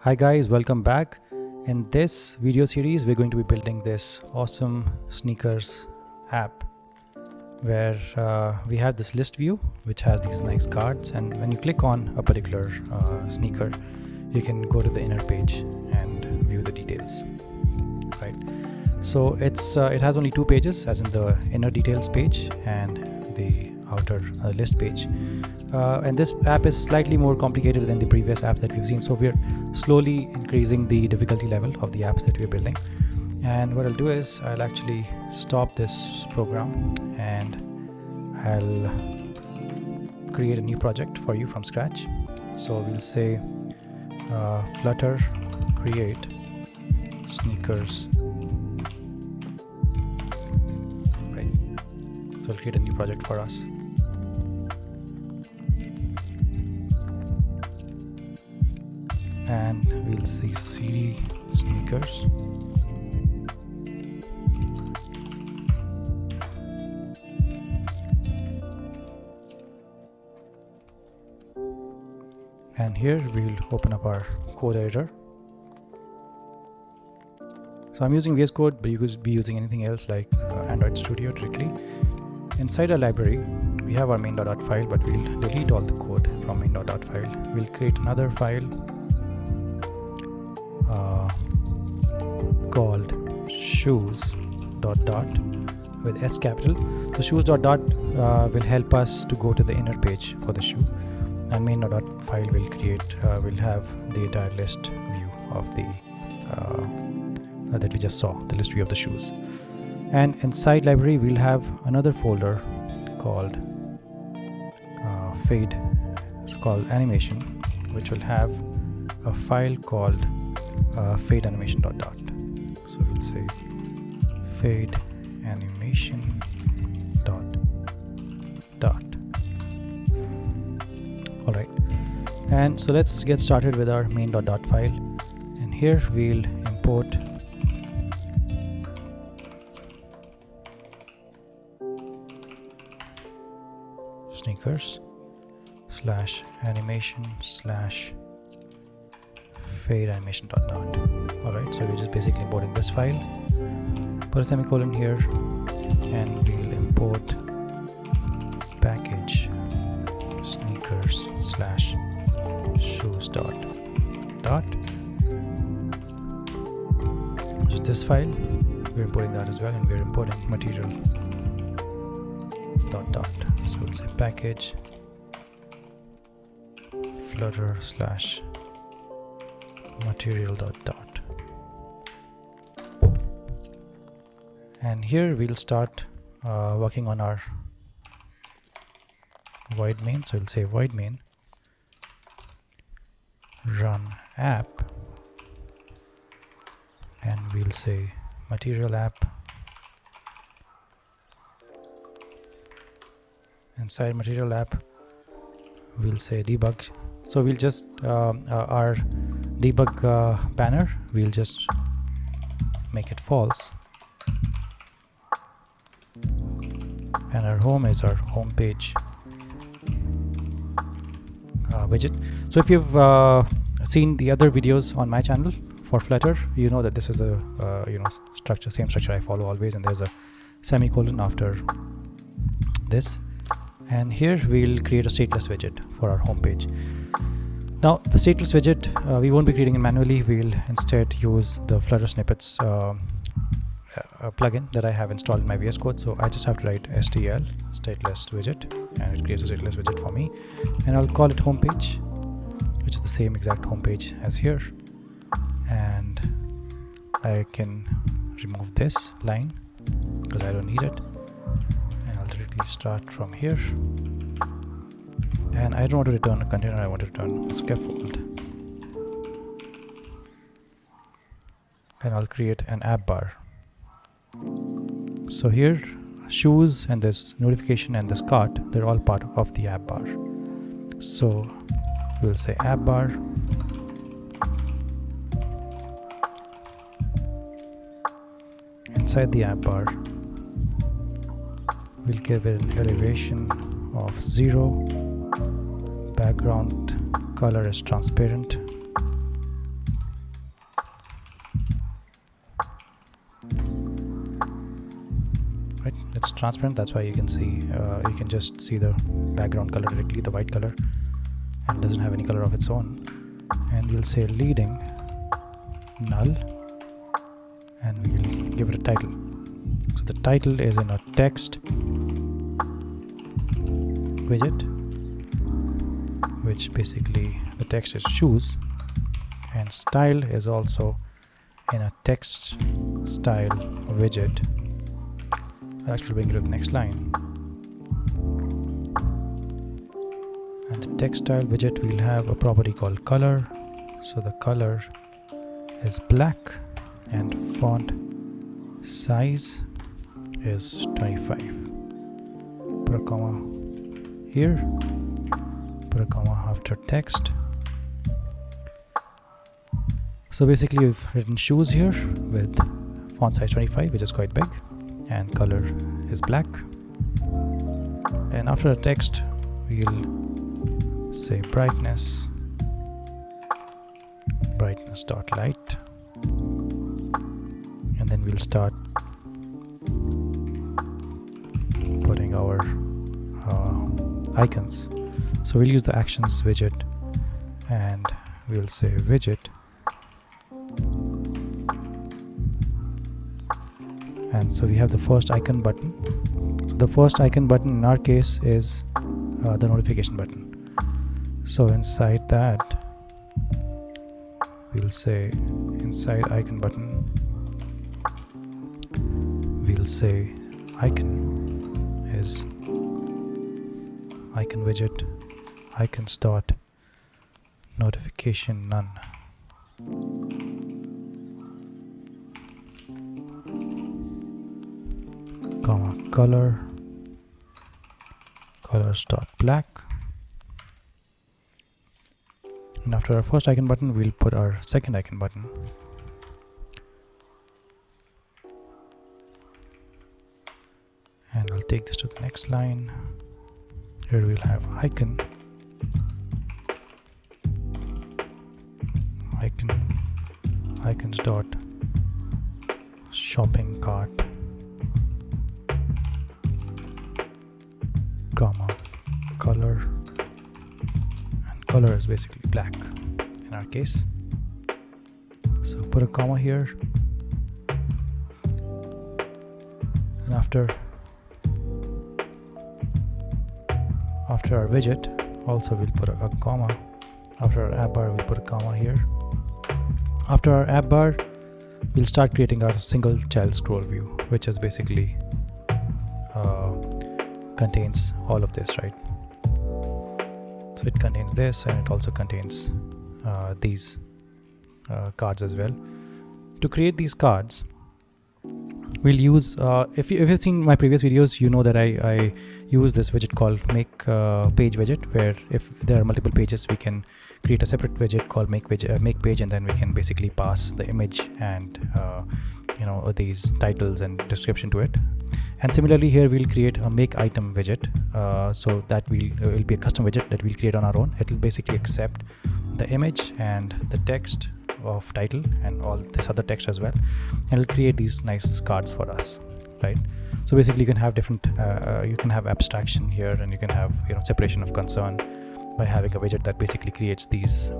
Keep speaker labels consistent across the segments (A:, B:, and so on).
A: Hi guys, welcome back. In this video series, we're going to be building this awesome sneakers app where we have this list view which has these nice cards, and when you click on a particular sneaker, you can go to the inner page and view the details, right? So it has only two pages, as in the inner details page and the outer list page. And this app is slightly more complicated than the previous apps that we've seen, so we're slowly increasing the difficulty level of the apps that we're building. And what I'll do is I'll actually stop this program and I'll create a new project for you from scratch. So we'll say Flutter create sneakers, right? So I'll create a new project for us. And we'll see CD sneakers, and here we'll open up our code editor. So I'm using VS Code, but you could be using anything else like Android Studio directly. Inside our library we have our main.dot file, but we'll delete all the code from main.dot file. We'll create another file called shoes.dot with S capital. So shoes.dot will help us to go to the inner page for the shoe, and main.dot file will have the entire list view of the that we just saw, the list view of the shoes. And inside library we'll have another folder called fade. It's called animation, which will have a file called fade animation.dot. So we'll say fade animation.dot. All right, and so let's get started with our main.dot file, and here we'll import sneakers / animation / fade animation.dot. Alright, so we're just basically importing this file, put a semicolon here, and we'll import package sneakers / shoes.dot. Just this file, we're importing that as well, and we're importing material.dot. So we'll say package Flutter / material.dot. And here we'll start working on our void main. So we'll say void main run app, and we'll say material app. Inside material app we'll say debug. So we'll just our debug banner, we'll just make it false, and our home is our home page widget. So if you've seen the other videos on my channel for Flutter, you know that this is the same structure I follow always, and there's a semicolon after this. And here we'll create a stateless widget for our home page. Now the stateless widget, we won't be creating it manually. We'll instead use the Flutter snippets plugin that I have installed in my VS Code. So I just have to write stl stateless widget, and it creates a stateless widget for me, and I'll call it homepage, which is the same exact homepage as here. And I can remove this line because I don't need it, and I'll directly start from here. And I don't want to return a container, I want to return a scaffold. And I'll create an app bar. So here shoes and this notification and this cart, they're all part of the app bar. So we'll say app bar inside the app bar. We'll give it an elevation of 0, background color is transparent, transparent, that's why you can see you can just see the background color directly, the white color, and doesn't have any color of its own. And we'll say leading null, and we'll give it a title. So the title is in a text widget, which basically the text is shoes, and style is also in a text style widget. I'll actually bring it to the next line. And the text style widget, we'll have a property called color. So the color is black, and font size is 25. Put a comma here, put a comma after text. So basically we've written shoes here with font size 25, which is quite big, and color is black. And after the text we'll say brightness dot light, and then we'll start putting our icons. So we'll use the actions widget, and we'll say widget, and so we have the first icon button. So the first icon button in our case is the notification button. So inside that we'll say inside icon button we'll say icon is icon widget icons dot notification none. Comma colors dot black. And after our first icon button we'll put our second icon button. And we'll take this to the next line. Here we'll have icons dot shopping cart, comma color, and color is basically black in our case. So put a comma here, and after our widget also we'll put a comma. After our app bar we'll put a comma here. After our app bar we'll start creating our single child scroll view, which is basically contains all of this, right? So it contains this, and it also contains these cards as well. To create these cards we'll use if you've seen my previous videos, you know that I use this widget called make page widget, where if there are multiple pages we can create a separate widget called make page, and then we can basically pass the image and these titles and description to it. And similarly here we'll create a make item widget, so that will be a custom widget that we'll create on our own. It will basically accept the image and the text of title and all this other text as well, and it'll create these nice cards for us, right? So basically you can have different you can have abstraction here, and you can have separation of concern by having a widget that basically creates these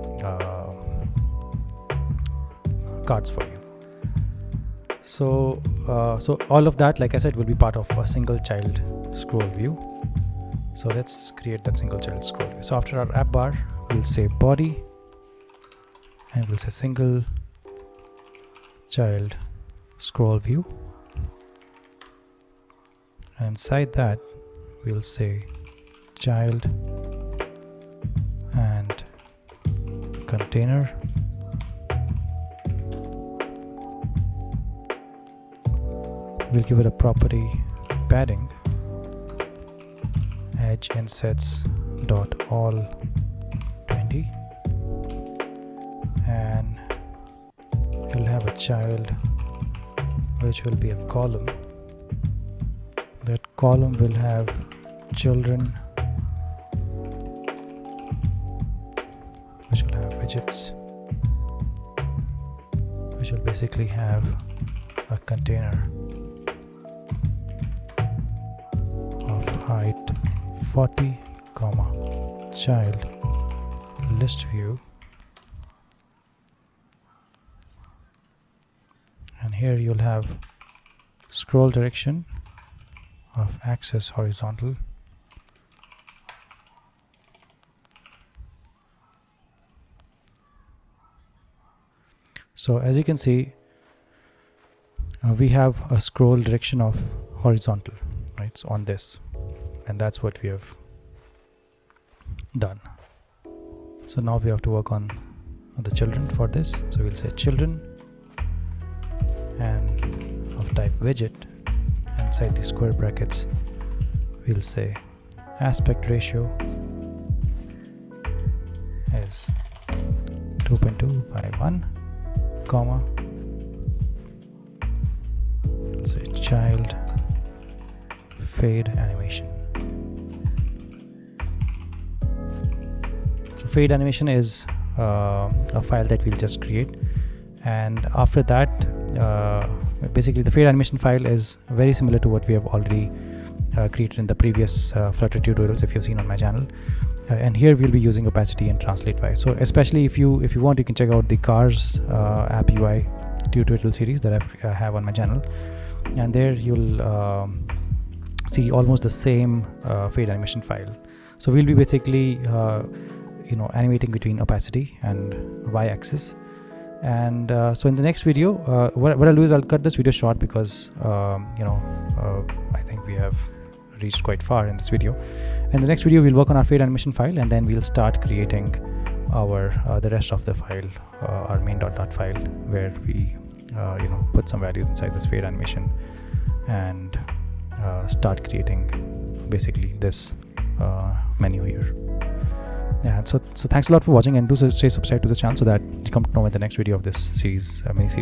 A: cards for you. So all of that, like I said, will be part of a single child scroll view. So let's create that single child scroll view. So after our app bar we'll say body, and we'll say single child scroll view, and inside that we'll say child and container. We'll give it a property padding edge insets dot all 20, and you'll have a child which will be a column. That column will have children, which will have widgets, which will basically have a container. height 40, child list view, and here you'll have scroll direction of axis horizontal, so as you can see we have a scroll direction of horizontal, right? So on this, and that's what we have done. So now we have to work on the children for this. So we'll say children and of type widget, inside the square brackets we'll say aspect ratio is 2.2 by 1, comma, say child fade animation. So fade animation is a file that we'll just create, and after that basically the fade animation file is very similar to what we have already created in the previous Flutter tutorials if you've seen on my channel, and here we'll be using opacity and translate y. So especially if you want, you can check out the cars app UI tutorial series that I have on my channel, and there you'll see almost the same fade animation file. So we'll be basically animating between opacity and y-axis, and so in the next video what I'll do is I'll cut this video short because I think we have reached quite far in this video. In the next video we'll work on our fade animation file, and then we'll start creating our the rest of the file, our main.dot file, where we put some values inside this fade animation and start creating basically this menu here. Yeah, so thanks a lot for watching, and do stay subscribed to this channel so that you come to know when the next video of this series mini series